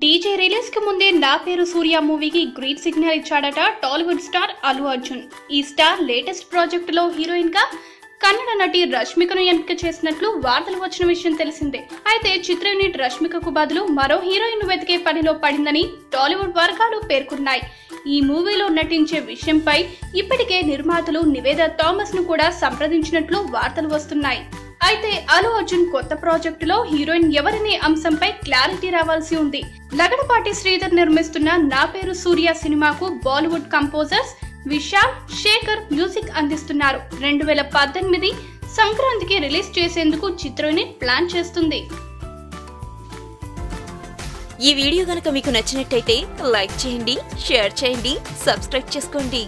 DJ release కు ముందే నా పేరు సూర్య మూవీకి గ్రీన్ సిగ్నల్ ఇచ్చాడట టాలీవుడ్ స్టార్ అల్లు అర్జున్. ఈ స్టార్ లేటెస్ట్ ప్రాజెక్ట్ లో హీరోయిన్ గా కన్నడ నటి రష్మికను ఎంపిక చేసినట్లు వార్తలు వచ్చిన విషయం తెలిసిందే. అయితే చిత్ర యూనిట్ రష్మికకు బదులు మరో హీరోయిన్ వెతికే పనిలో పడిందని టాలీవుడ్ వర్గాలు పేర్కొన్నాయి. ఈ మూవీలో నటించే విషయంపై ఇప్పటికే నిర్మాతలు నివేదా థామస్ ను కూడా సంప్రదించినట్లు వార్తలు వస్తున్నాయి. అయితే అల్లు అర్జున్ కొత్త ప్రాజెక్టులో హీరోయిన్ ఎవరనే అంశంపై క్లారిటీ రావాల్సి ఉంది. లగడపాటి శ్రీధర్ నిర్మిస్తున్న నా పేరు సూర్య సినిమాకు బాలీవుడ్ కంపోజర్స్ విశాల్, శేఖర్ మ్యూజిక్ అందిస్తున్నారు. 2018 సంక్రాంతికి రిలీజ్ చేసేందుకు చిత్ర యూనిట్ ప్లాన్ చేస్తుంది. ఈ వీడియో గనుక మీకు నచ్చినట్టయితే లైక్ చేయండి, షేర్ చేయండి, సబ్స్క్రైబ్ చేసుకోండి.